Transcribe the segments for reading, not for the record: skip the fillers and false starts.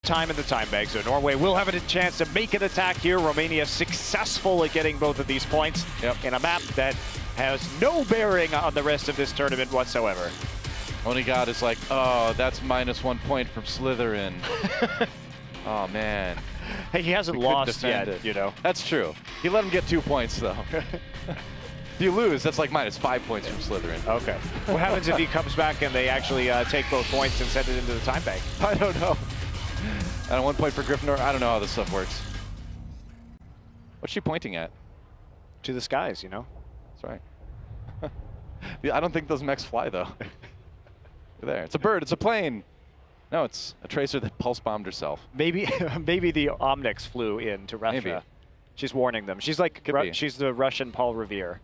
time in the time bank, so Norway will have a chance to make an attack here. Romania successful at getting both of these points in a map that has no bearing on the rest of this tournament whatsoever. Only God is like, oh, that's -1 point from Slytherin. Oh, man. Hey, he hasn't lost yet, you know. That's true. He let him get 2 points, though. If you lose, that's like -5 points from Slytherin. Okay. What happens if he comes back and they actually take both points and send it into the time bank? I don't know. And 1 point for Gryffindor. I don't know how this stuff works. What's she pointing at? To the skies, you know. That's right. I don't think those mechs fly, though. There. It's a bird. It's a plane. No, it's a tracer that pulse bombed herself. Maybe, maybe the Omnics flew into Russia. Maybe. She's warning them. She's like, she's the Russian Paul Revere.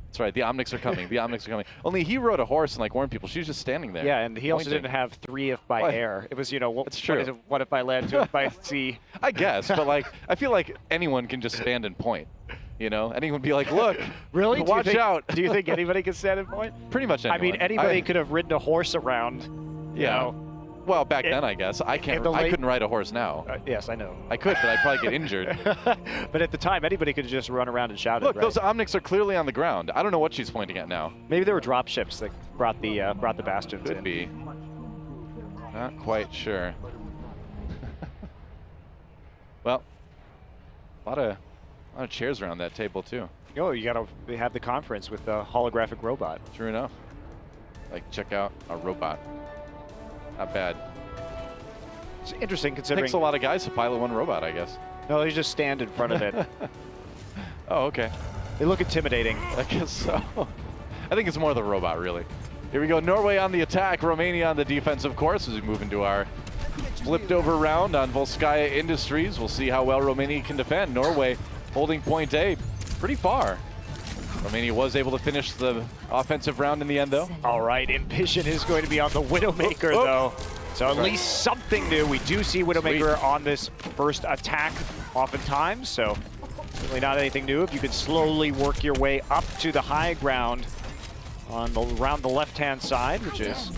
That's right. The Omnics are coming. The Omnics are coming. Only he rode a horse and like warned people. She was just standing there. Yeah, and he also didn't have 3 if by air. It was, you know, it's true. What if by land, 2 if by sea. I guess, but like, I feel like anyone can just stand and point. You know, anyone would be like, look, really? Watch out. Do you think anybody can stand and point? Pretty much anyone. I mean, anybody could have ridden a horse around. You know. Well, back then, I guess. I couldn't ride a horse now. Yes, I know. I could, but I'd probably get injured. But at the time, anybody could just run around and shout. Look, those Omnics are clearly on the ground. I don't know what she's pointing at now. Maybe there were drop ships that brought the bastions in. Could be. Not quite sure. Well, a lot of chairs around that table too. Oh, you gotta have the conference with the holographic robot. True enough. Like, check out a robot. Not bad. It's interesting considering. It takes a lot of guys to pilot one robot, I guess. No, they just stand in front of it. Oh, okay. They look intimidating. I guess so. I think it's more the robot, really. Here we go. Norway on the attack, Romania on the defense, of course, as we move into our flipped over round on Volskaya Industries. We'll see how well Romania can defend. Norway holding point A pretty far. Romania was able to finish the offensive round in the end, though. All right, Envision is going to be on the Widowmaker, though. So at least something new. We do see Widowmaker on this first attack oftentimes, so certainly not anything new. If you could slowly work your way up to the high ground around the left-hand side, which is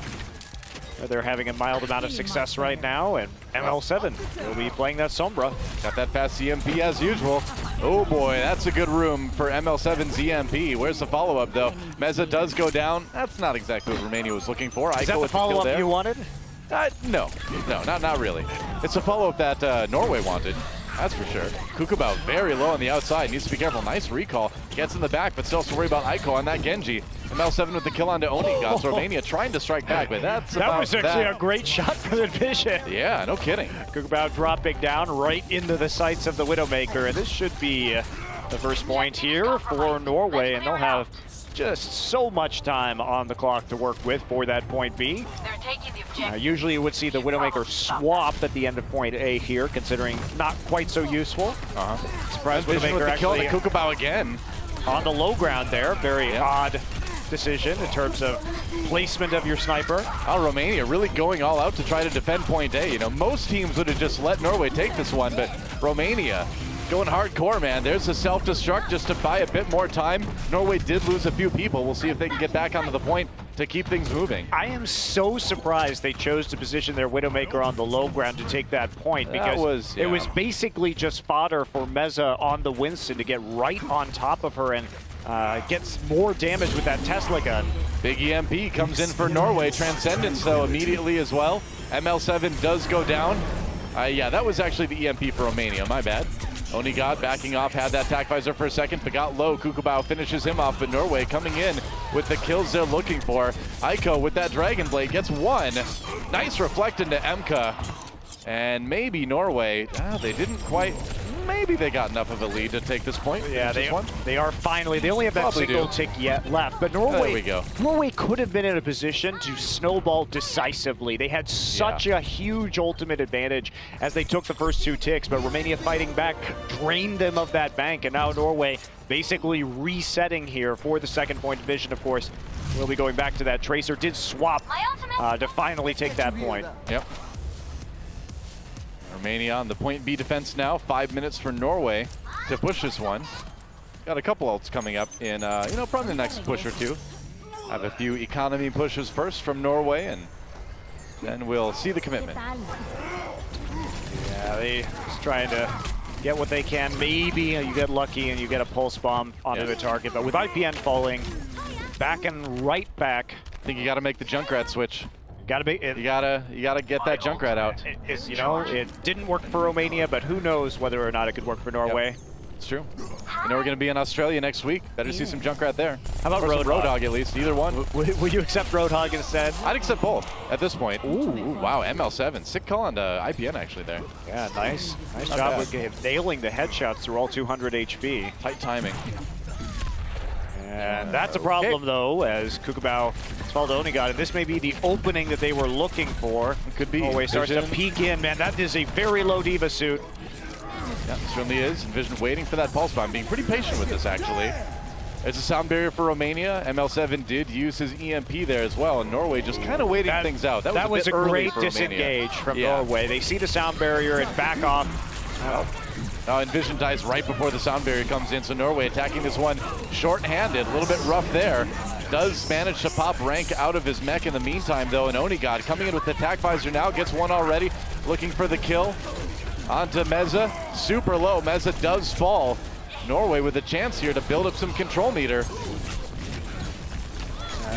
where they're having a mild amount of success right now, and ML7 will be playing that Sombra. Got that fast EMP as usual. Oh boy, that's a good room for ML7's EMP. Where's the follow-up, though? Meza does go down. That's not exactly what Romania was looking for. Is that the follow-up you wanted? No, not really. It's a follow-up that Norway wanted. That's for sure. Kukubao very low on the outside. Needs to be careful. Nice recall. Gets in the back, but still has to worry about Aiko on that Genji. ML7 with the kill onto Onigas. Romania trying to strike back, but that was actually a great shot for the Vision. Yeah, no kidding. Kukubao dropping down right into the sights of the Widowmaker, and this should be the first point here for Norway, and they'll have just so much time on the clock to work with for that point B. Usually you would see the Widowmaker swap at the end of point A here, considering not quite so useful. Surprised Widowmaker actually kill Kukubao again. On the low ground there. Very odd decision in terms of placement of your sniper. Oh, Romania really going all out to try to defend point A. You know, most teams would have just let Norway take this one, but Romania going hardcore, man. There's a self-destruct just to buy a bit more time. Norway did lose a few people. We'll see if they can get back onto the point to keep things moving. I am so surprised they chose to position their Widowmaker on the low ground to take that point, because it was basically just fodder for Meza on the Winston to get right on top of her and gets more damage with that Tesla gun. Big EMP comes in for Norway. Transcendence, though, immediately as well. ML7 does go down. Yeah, that was actually the EMP for Romania. My bad. Onigod backing off, had that attack visor for a second, but got low. Kukubao finishes him off, but Norway coming in with the kills they're looking for. Aiko with that Dragon Blade gets one. Nice reflect into Emka. And maybe Norway, they didn't quite, maybe they got enough of a lead to take this point. Yeah, they are finally, they only have that single tick yet left, but Norway, there we go. Norway could have been in a position to snowball decisively. They had such a huge ultimate advantage as they took the first 2 ticks, but Romania fighting back drained them of that bank, and now Norway basically resetting here for the second point division, of course. We'll be going back to that. Tracer did swap to finally take that point. Yep. Romania on the point B defense now. 5 minutes for Norway to push this one. Got a couple ults coming up in, probably the next push or two. Have a few economy pushes first from Norway, and then we'll see the commitment. they just trying to get what they can. Maybe you get lucky and you get a pulse bomb onto the target, but with IPN falling, back and right back. I think you got to make the Junkrat switch. Gotta be. You gotta get that Junkrat out. You know, it didn't work for Romania, but who knows whether or not it could work for Norway. Yep. It's true. You know we're going to be in Australia next week. Better see some Junkrat there. How about Roadhog at least? Either one. Will you accept Roadhog instead? I'd accept both at this point. Ooh, wow, ML7. Sick call on IPN actually there. Yeah, nice job with nailing the headshots through all 200 HP. Tight timing. And that's a problem though, as Kukabao spelled Onigot, and this may be the opening that they were looking for. It could be. Norway starts to peek in. Man, that is a very low diva suit. Yeah, it certainly is. Envision waiting for that pulse bomb, being pretty patient with this actually. There's a sound barrier for Romania. ML7 did use his EMP there as well, and Norway just kind of waiting things out. That was a great disengage from Norway. They see the sound barrier and back off. Now Envision dies right before the sound barrier comes in, so Norway attacking this one short-handed, a little bit rough there. Does manage to pop Rank out of his mech in the meantime though, and Onigot coming in with the attack visor now, gets one already, looking for the kill. Onto Meza, super low, Meza does fall. Norway with a chance here to build up some control meter.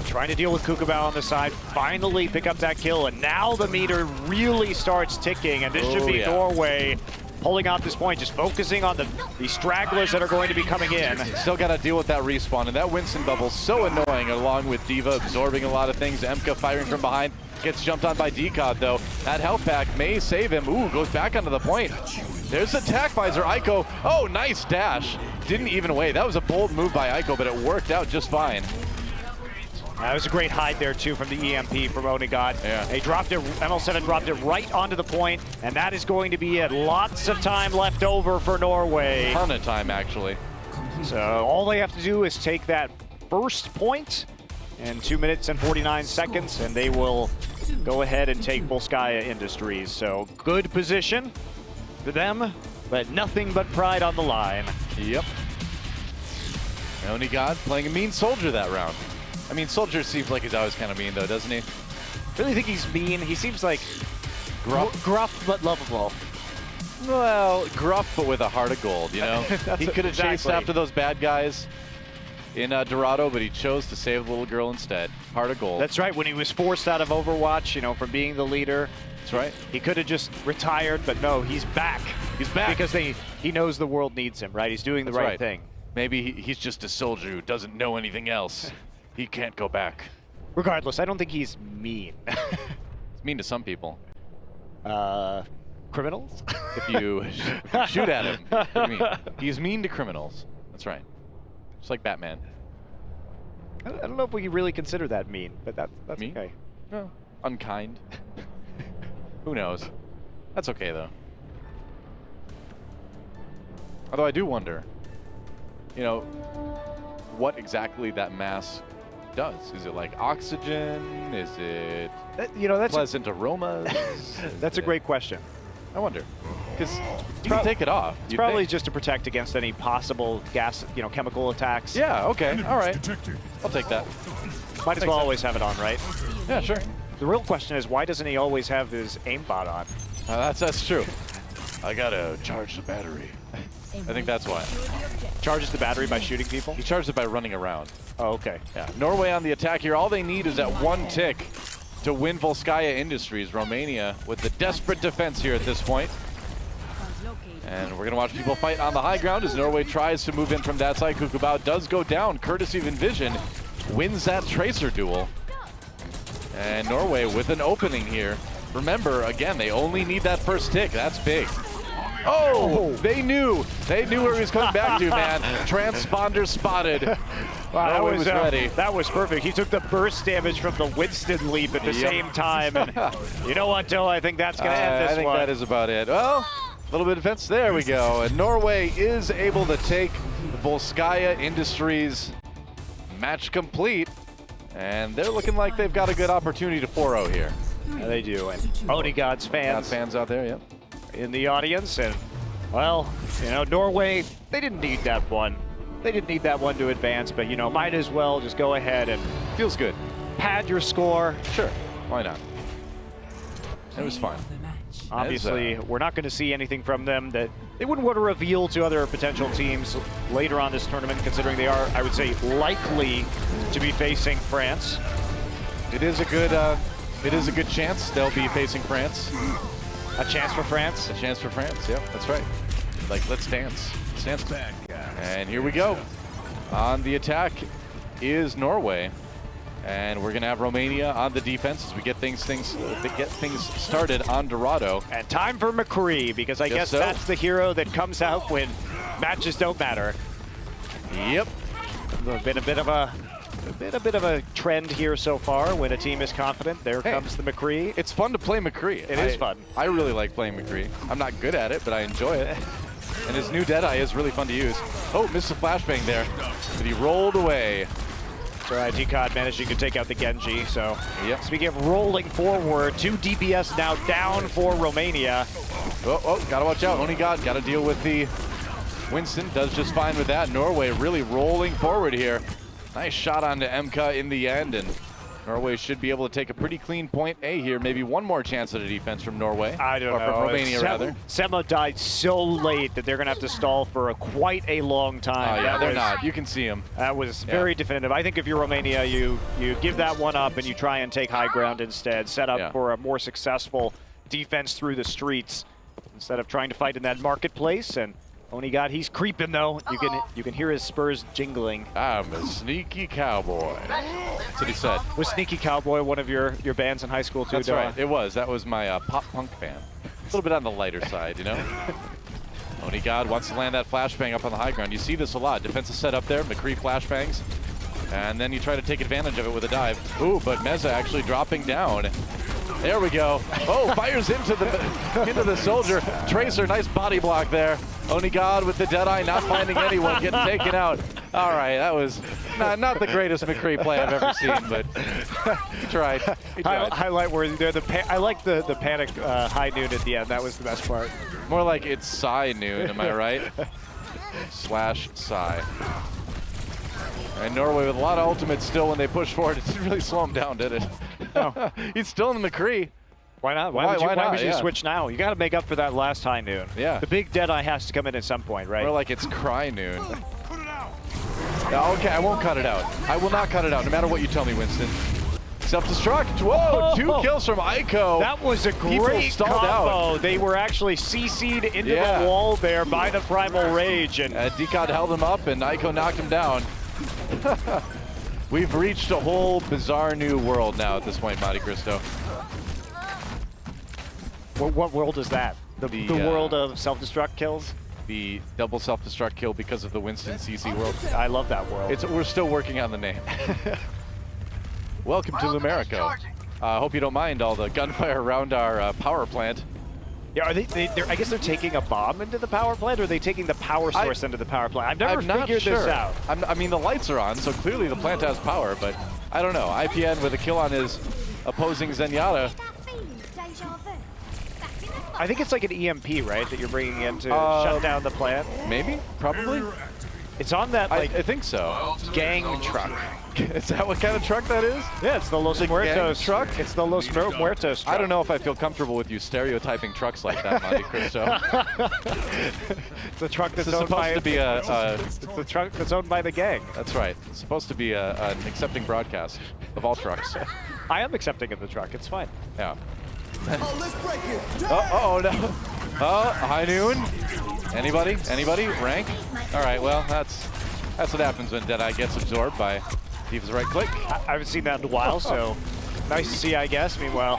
Trying to deal with Kukabao on the side, finally pick up that kill, and now the meter really starts ticking, and this should be Norway pulling out this point, just focusing on the stragglers that are going to be coming in. Still got to deal with that respawn, and that Winston bubble so annoying, along with Diva absorbing a lot of things. Emka firing from behind, gets jumped on by Decod though. That health pack may save him. Ooh, goes back onto the point. There's the attack visor, Aiko. Oh, nice dash. Didn't even wait. That was a bold move by Aiko, but it worked out just fine. That was a great hide there too from the EMP from Onigot. Yeah. They dropped it, ML7 dropped it right onto the point, and that is going to be it. Lots of time left over for Norway. Ton of time actually. So all they have to do is take that first point in 2 minutes and 49 seconds, and they will go ahead and take Volskaya Industries. So good position for them, but nothing but pride on the line. Yep. Onigot playing a mean soldier that round. I mean, Soldier seems like he's always kind of mean, though, doesn't he? Really think he's mean. He seems like gruff but lovable. Well, gruff but with a heart of gold, you know? He could have chased after those bad guys in Dorado, but he chose to save the little girl instead. Heart of gold. That's right. When he was forced out of Overwatch, you know, from being the leader. That's right. He could have just retired, but no, he's back. He's back. Because he knows the world needs him, right? He's doing the right thing. Maybe he's just a soldier who doesn't know anything else. He can't go back. Regardless, I don't think he's mean. It's mean to some people. Criminals? If you shoot at him, what do you mean? He's mean to criminals. That's right. Just like Batman. I don't know if we can really consider that mean, but that's mean? okay. No. Unkind. Who knows? That's okay, though. Although I do wonder, you know, what exactly that mask does. Is it like oxygen? Is it that's pleasant aromas? That's a great question. I wonder, because you can take it off. It's probably just to protect against any possible gas, chemical attacks. Yeah. Okay. All right. I'll take that. Might as well always have it on, right? Yeah. Sure. The real question is, why doesn't he always have his aimbot on? That's true. I gotta charge the battery. I think that's why. Charges the battery by shooting people? He charged it by running around. Oh, okay. Yeah. Norway on the attack here. All they need is that one tick to win Volskaya Industries. Romania with the desperate defense here at this point. And we're going to watch people fight on the high ground as Norway tries to move in from that side. Kukabao does go down, courtesy of Envision. Wins that Tracer duel. And Norway with an opening here. Remember, again, they only need that first tick. That's big. Oh, they knew where he was coming back to, man. Transponder spotted. Wow, that was ready. That was perfect. He took the burst damage from the Winston leap at the same time. And you know what, Joe? I think that's going to end this one. I think that is about it. Well, a little bit of defense. There we go. And Norway is able to take the Volskaya Industries match complete. And they're looking like they've got a good opportunity to 4-0 here. Yeah, they do. And Onigod's fans out there, yep. In the audience, and well, Norway, they didn't need that one. They didn't need that one to advance, but might as well just go ahead and feels good. Pad your score. Sure, why not? It was fine. Obviously, we're not going to see anything from them that they wouldn't want to reveal to other potential teams later on this tournament, considering they are, I would say, likely to be facing France. It is a good chance they'll be facing France. A chance for France? A chance for France, yep, that's right. Like, let's dance. Let's dance. And here we go. On the attack is Norway. And we're gonna have Romania on the defense as we get things started on Dorado. And time for McCree, because I guess that's the hero that comes out when matches don't matter. Yep. Been a bit of a trend here so far. When a team is confident, there comes the McCree. It's fun to play McCree. It is fun. I really like playing McCree. I'm not good at it, but I enjoy it. And his new Deadeye is really fun to use. Oh, missed a flashbang there, but he rolled away. All right, DCOD managing to take out the Genji. So, yep. Speaking of rolling forward, 2 DPS now down for Romania. Oh, gotta watch out. Only God, gotta deal with the Winston. Does just fine with that. Norway really rolling forward here. Nice shot onto MK in the end, and Norway should be able to take a pretty clean point A here. Maybe one more chance at a defense from Norway. I don't know. From Romania, rather. Sema died so late that they're going to have to stall for quite a long time. Oh, yeah, they're not. You can see him. That was very definitive. I think if you're Romania, you give that one up and you try and take high ground instead. Set up for a more successful defense through the streets instead of trying to fight in that marketplace. And Onigod, he's creeping though. You can hear his spurs jingling. I'm a sneaky cowboy. That's what he said. Was Sneaky Cowboy one of your bands in high school too? That's right. It was. That was my pop punk band. A little bit on the lighter side, you know. Onigod wants to land that flashbang up on the high ground. You see this a lot. Defense is set up there. McCree flashbangs. And then you try to take advantage of it with a dive. Ooh, but Meza actually dropping down. There we go. Oh, fires into the soldier. Tracer, nice body block there. Onigod with the Deadeye, not finding anyone, getting taken out. All right, that was not the greatest McCree play I've ever seen, but he tried. Highlight worthy there. I like the panic high noon at the end. That was the best part. More like it's Psy noon, am I right? / Psy. And Norway with a lot of ultimates still when they push forward. It didn't really slow him down, did it? No. He's still in the McCree. Why not? Why would you switch now? You got to make up for that last high noon. Yeah. The big Deadeye has to come in at some point, right? More like it's cry noon. Okay, I won't cut it out. I will not cut it out, no matter what you tell me, Winston. Self-destruct. Whoa, 2 kills from Aiko. That was a great combo. They were actually CC'd into the wall there by the Primal Rage. And DCOD held him up, and Aiko knocked him down. We've reached a whole bizarre new world now at this point, Monte Cristo. What world is that? The world of self-destruct kills? The double self-destruct kill because of the Winston CC world. I love that world. We're still working on the name. Welcome to Lumerico. Hope you don't mind all the gunfire around our power plant. Yeah, I guess they're taking a bomb into the power plant, or are they taking the power source into the power plant? I've never figured this out. I mean, the lights are on, so clearly the plant has power, but I don't know. IPN with a kill on his opposing Zenyatta. I think it's like an EMP, right, that you're bringing in to shut down the plant? Maybe, probably. It's on that, like, I think so. Gang truck. Is that what kind of truck that is? Yeah, it's the Los Muertos truck. It's the Los Muertos truck. I don't know if I feel comfortable with you stereotyping trucks like that, Monte Cristo. It's a truck that's owned by... It's the truck that's owned by the gang. That's right. It's supposed to be an accepting broadcast of all trucks. I am accepting of the truck. It's fine. Yeah. Oh, let's break it. Oh, no. High noon. Anybody? Rank? All right, well, that's what happens when Deadeye gets absorbed by Diva's right click. I haven't seen that in a while, so nice to see, I guess. Meanwhile,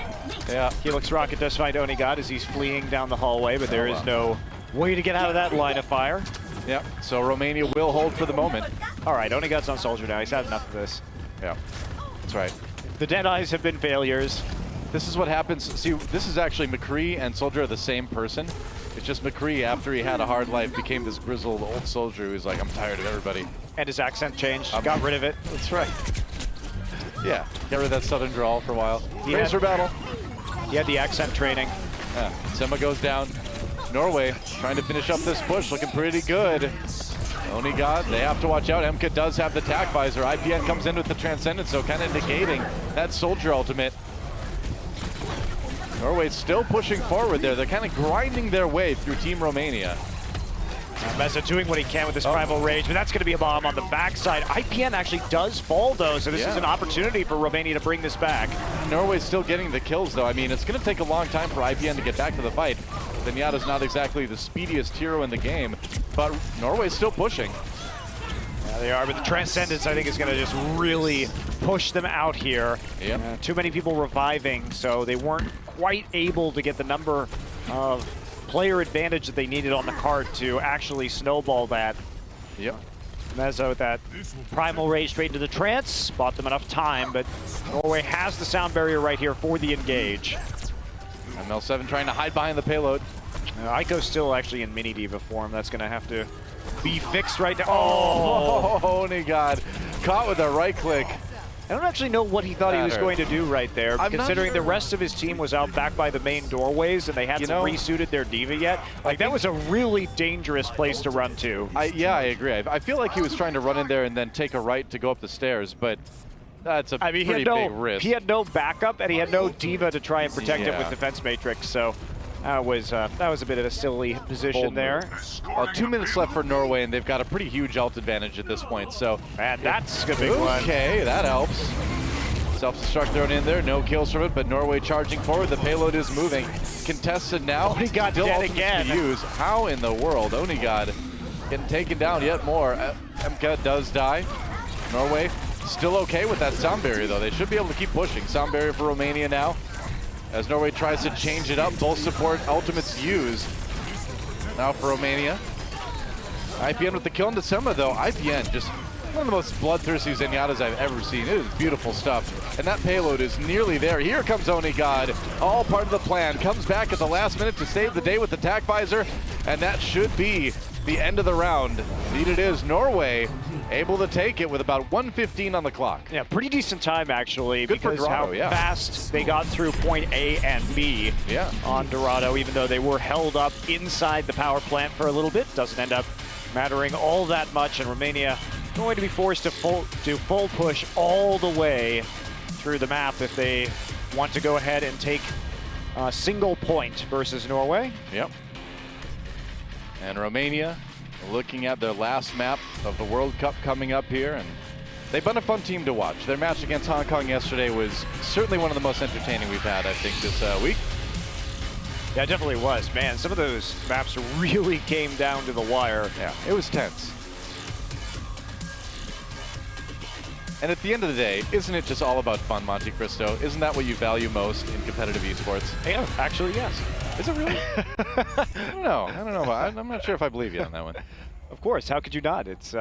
Helix Rocket does find Onigod as he's fleeing down the hallway, but there is no way to get out of that line of fire. Yep, so Romania will hold for the moment. All right, Onigod's on Soldier now. He's had enough of this. Yeah, that's right. The Deadeyes have been failures. This is what happens. See, this is actually McCree and Soldier are the same person. It's just McCree, after he had a hard life, became this grizzled old soldier who's like, I'm tired of everybody. And his accent changed. Got rid of it. That's right. Yeah, got rid of that southern drawl for a while. Yeah. Racer battle. He had the accent training. Yeah, Sema goes down. Norway trying to finish up this push, looking pretty good. Onigod, they have to watch out. MK does have the tac visor. IPN comes in with the Transcendence, so kind of negating that soldier ultimate. Norway's still pushing forward there. They're kind of grinding their way through Team Romania. Meza doing what he can with his Primal Rage, but that's going to be a bomb on the backside. IPN actually does fall, though, so this is an opportunity for Romania to bring this back. Norway's still getting the kills, though. I mean, it's going to take a long time for IPN to get back to the fight. Zenyatta's not exactly the speediest hero in the game, but Norway's still pushing. Yeah, they are, but the Transcendence, I think, is going to just really push them out here. Yep. Too many people reviving, so they weren't quite able to get the number of player advantage that they needed on the card to actually snowball that. Yep. Meza with that Primal Rage straight into the Trance, bought them enough time, but Norway has the sound barrier right here for the engage. ML7 trying to hide behind the payload. Aiko's still actually in mini diva form. That's going to have to be fixed right now. Oh, and he got caught with a right click. I don't actually know what he thought he was going to do right there, considering the rest of his team was out back by the main doorways and they hadn't resuited their diva yet. Like, that was a really dangerous place to run to. Yeah, I agree. I feel like he was trying to run in there and then take a right to go up the stairs, but that's a pretty big risk. He had no backup and he had no diva to try and protect him with Defense Matrix, so that was a bit of a silly position there. Well, 2 minutes left for Norway, and they've got a pretty huge ult advantage at this point. So, and that's a big one. Okay, that helps. Self-destruct thrown in there, no kills from it, but Norway charging forward. The payload is moving. Contested now. Onigod dead again. Use. How in the world? Onigod getting taken down yet more. MK does die. Norway still okay with that sound barrier, though. They should be able to keep pushing. Sound barrier for Romania now. As Norway tries to change it up, both support ultimates used. Now for Romania. IPN with the kill in December, though. IPN just one of the most bloodthirsty Zenyatas I've ever seen. It is beautiful stuff. And that payload is nearly there. Here comes Onigod. All part of the plan. Comes back at the last minute to save the day with the tac visor. And that should be the end of the round. Indeed it is. Norway able to take it with about 1:15 on the clock. Yeah, pretty decent time actually, Good because Dorado, how fast they got through point A and B on Dorado, even though they were held up inside the power plant for a little bit. Doesn't end up mattering all that much, and Romania going to be forced to full push all the way through the map if they want to go ahead and take a single point versus Norway. Yep. And Romania looking at their last map of the World Cup coming up here, and they've been a fun team to watch. Their match against Hong Kong yesterday was certainly one of the most entertaining we've had, I think, this week. Yeah, it definitely was. Man, some of those maps really came down to the wire. Yeah, it was tense. And at the end of the day, isn't it just all about fun, Monte Cristo? Isn't that what you value most in competitive esports? Yeah, actually, yes. Is it really? I don't know. But I'm not sure if I believe you on that one. Of course, how could you not? It's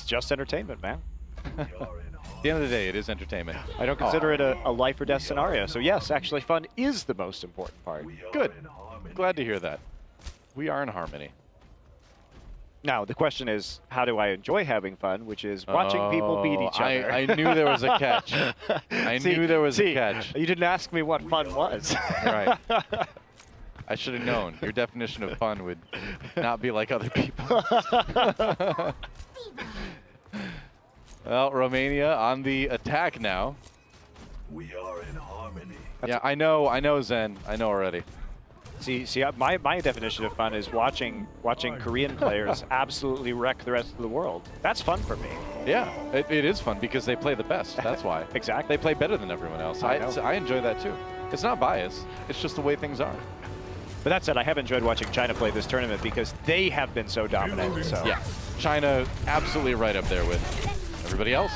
just entertainment, man. At the end of the day, it is entertainment. I don't consider it a life or death scenario. So yes, actually fun is the most important part. Good. Glad to hear that. We are in harmony. Now, the question is, how do I enjoy having fun, which is watching people beat each other. I knew there was a catch. I knew there was a catch. You didn't ask me what fun was. Right. I should have known. Your definition of fun would not be like other people. Well, Romania on the attack now. We are in harmony. Yeah, I know, Zen. I know already. See, my definition of fun is watching Korean players absolutely wreck the rest of the world. That's fun for me. Yeah, it is fun because they play the best. That's why. Exactly. They play better than everyone else. I enjoy that too. It's not bias. It's just the way things are. But that said, I have enjoyed watching China play this tournament because they have been so dominant. So. Yeah, China absolutely right up there with everybody else.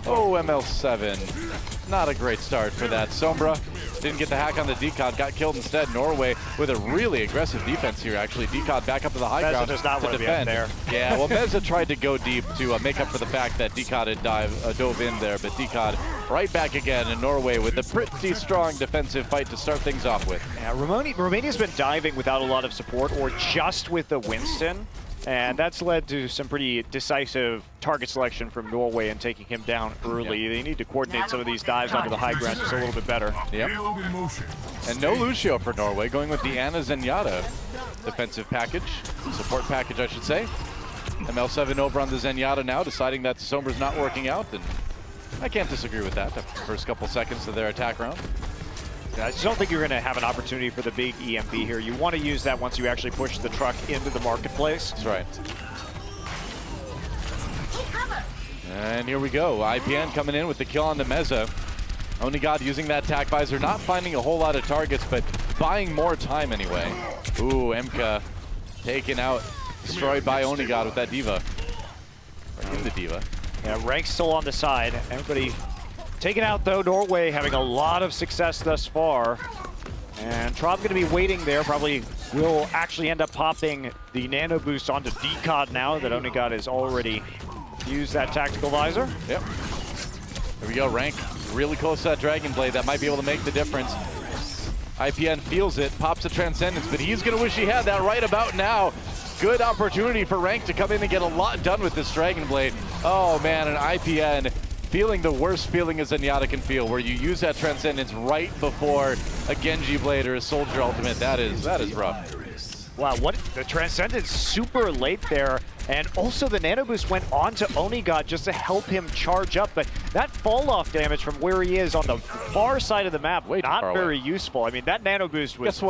Oh, ML7. Not a great start for that. Sombra didn't get the hack on the Decod, got killed instead. Norway with a really aggressive defense here, actually. Decod back up to the high ground does not to want to defend. be up there. Yeah, well, Meza tried to go deep to make up for the fact that Decod had dove in there, but Decod right back again, and Norway with a pretty strong defensive fight to start things off with. Yeah, Romania's been diving without a lot of support, or just with the Winston. And that's led to some pretty decisive target selection from Norway and taking him down early. They need to coordinate some of these dives onto the high ground just a little bit better. Yep. And no Lucio for Norway, going with the Anna Zenyatta defensive package, support package, I should say. ML7 over on the Zenyatta now, deciding that Sombra's not working out, and I can't disagree with that after the first couple seconds of their attack round. I just don't think you're going to have an opportunity for the big EMP here. You want to use that once you actually push the truck into the marketplace. That's right. And here we go. IPN coming in with the kill on the Meza. Onigod using that tack visor, not finding a whole lot of targets, but buying more time anyway. Ooh, Emka taken out, destroyed by Onigod with that Diva. Or in the Diva. Yeah, Rank's still on the side. Everybody taken out though. Norway having a lot of success thus far. And Trob going to be waiting there. Probably will actually end up popping the nano boost onto Decod now that Onigod has already used that tactical visor. Yep. There we go, Rank really close to that Dragon Blade. That might be able to make the difference. IPN feels it, pops a Transcendence, but he's going to wish he had that right about now. Good opportunity for Rank to come in and get a lot done with this Dragon Blade. Oh man, an IPN feeling the worst feeling a Zenyatta can feel, where you use that Transcendence right before a Genji Blade or a Soldier Ultimate. That is rough. Wow, what the Transcendence super late there, and also the nano boost went on to Onigod just to help him charge up, but that fall off damage from where he is on the far side of the map, not very useful. I mean, that nano boost was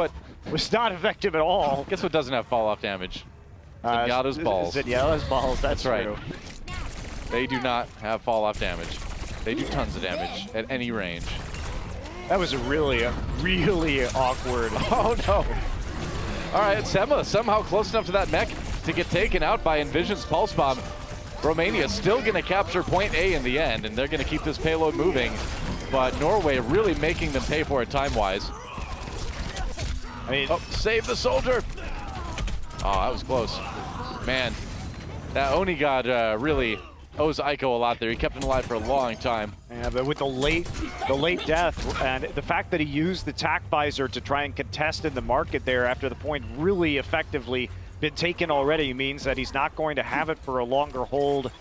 not effective at all. Guess what doesn't have fall off damage? Zenyatta's balls. Zenyatta's balls, that's right. true. They do not have fall off damage. They do tons of damage at any range. That was really awkward. Oh no. All right, Sema somehow close enough to that mech to get taken out by Envision's Pulse Bomb. Romania still going to capture point A in the end, and they're going to keep this payload moving. But Norway really making them pay for it time-wise. I mean, save the soldier. Oh, that was close. Man, that Onigod really owes Aiko a lot there. He kept him alive for a long time. Yeah, but with the late death and the fact that he used the tack visor to try and contest in the market there after the point really effectively been taken already means that he's not going to have it for a longer hold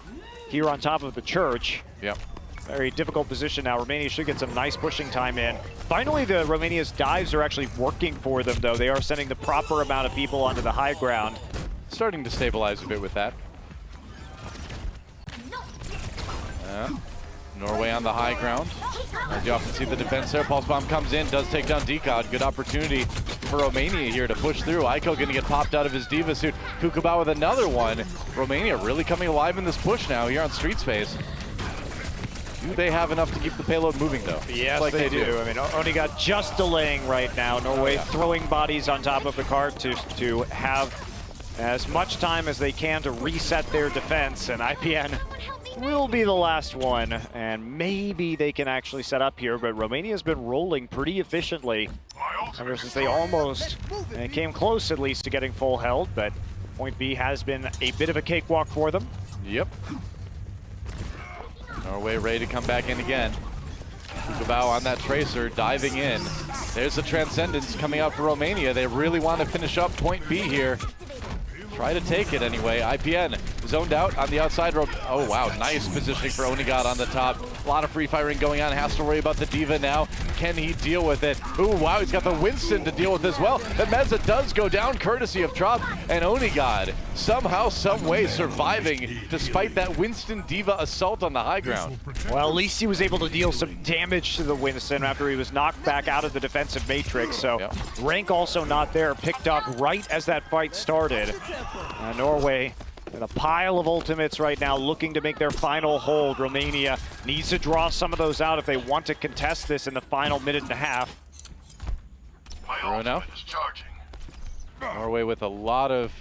here on top of the church. Yep. Very difficult position now. Romania should get some nice pushing time in. Finally, the Romania's dives are actually working for them, though. They are sending the proper amount of people onto the high ground. Starting to stabilize a bit with that. Norway on the high ground. As you often see the defense there, Pulse Bomb comes in, does take down Decod. Good opportunity for Romania here to push through. Aiko going to get popped out of his Diva suit. Kukabao with another one. Romania really coming alive in this push now here on Street Space. Do they have enough to keep the payload moving, though? Yes, like they do. I mean, Onigod just delaying right now. Norway throwing bodies on top of the cart to have as much time as they can to reset their defense, and IPN will be the last one, and maybe they can actually set up here, but Romania's been rolling pretty efficiently ever since they almost came close, at least, to getting full held, but point B has been a bit of a cakewalk for them. Yep. Norway ready to come back in again. Kukabao on that Tracer, diving in. There's the Transcendence coming out for Romania. They really want to finish up point B here. Try to take it anyway. IPN zoned out on the outside rope. Oh wow, nice positioning for Onigod on the top. A lot of free firing going on. Has to worry about the Diva now. Can he deal with it? Ooh, wow, he's got the Winston to deal with as well. The Meza does go down courtesy of Trop, and Onigod somehow, some way surviving despite that Winston Diva assault on the high ground. Well, at least he was able to deal some damage to the Winston after he was knocked back out of the defensive matrix. So Rank also not there, picked up right as that fight started. Norway with a pile of ultimates right now, looking to make their final hold. Romania needs to draw some of those out if they want to contest this in the final minute and a half. Now, Norway with a lot of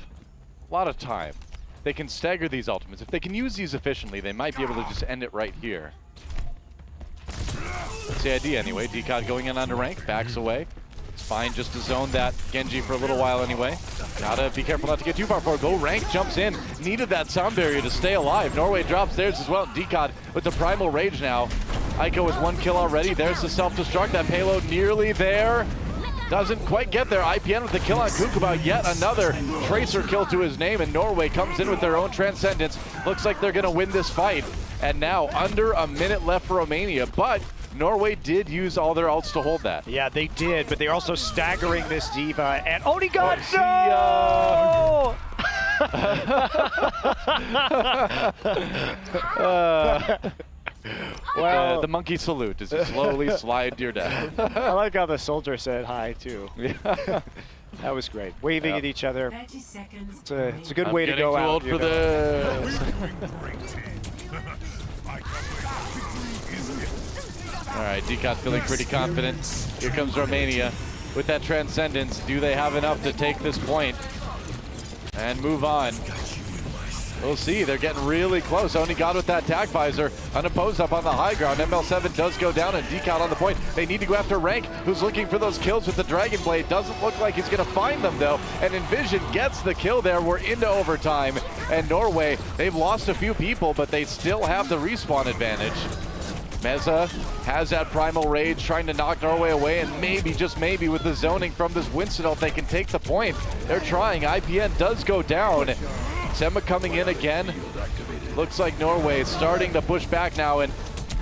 time. They can stagger these ultimates. If they can use these efficiently, they might be able to just end it right here. That's the idea anyway. Decod going in onto Rank, backs away. It's fine just to zone that Genji for a little while anyway. Gotta be careful not to get too far forward. Go Rank jumps in. Needed that sound barrier to stay alive. Norway drops theirs as well. Decod with the Primal Rage now. Aiko with 1 kill already. There's the self-destruct. That payload nearly there. Doesn't quite get there. IPN with the kill on Kukabao. Yet another Tracer kill to his name, and Norway comes in with their own Transcendence. Looks like they're gonna win this fight. And now under a minute left for Romania, but Norway did use all their ults to hold that. Yeah, they did, but they're also staggering this Diva, and Onigod, no! Well, the monkey salute as you slowly slide to your death. I like how the soldier said hi too. Yeah. That was great. Waving at each other. 30 seconds. It's a good I'm way to getting go too out. old you for know. this. All right, Deacon feeling pretty confident. Here comes Romania with that transcendence. Do they have enough to take this point and move on? We'll see. They're getting really close. Only got with that tac visor. Unopposed up on the high ground. ML7 does go down and Deacon on the point. They need to go after Rank, who's looking for those kills with the Dragon Blade. Doesn't look like he's going to find them, though. And Envision gets the kill there. We're into overtime. And Norway, they've lost a few people, but they still have the respawn advantage. Meza has that Primal Rage, trying to knock Norway away, and maybe, just maybe, with the zoning from this Winston ult, they can take the point. They're trying. IPN does go down. Sema coming in again. Looks like Norway is starting to push back now, and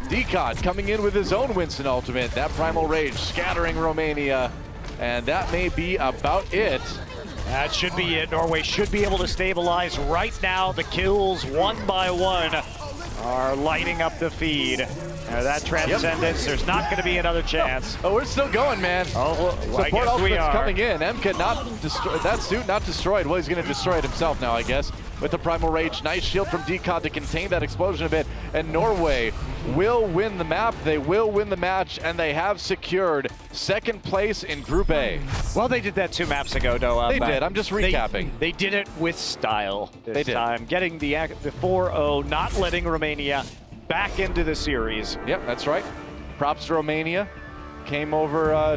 Deacon coming in with his own Winston ultimate. That Primal Rage scattering Romania, and that may be about it. That should be it. Norway should be able to stabilize right now. The kills, one by one, are lighting up the feed. That transcendence, there's not going to be another chance. Oh, we're still going, man. Oh, well, I Support guess we ultimate's are. coming in. MK not destroyed. That suit not destroyed. Well, he's going to destroy it himself now, I guess. With the Primal Rage. Nice shield from Deacon to contain that explosion a bit. And Norway will win the map. They will win the match. And they have secured second place in Group A. Well, they did that 2 maps ago, Noah. They did. I'm just recapping. They did it with style this They did. time. Getting the 4-0, not letting Romania back into the series. Yep, that's right. Props to Romania. Came over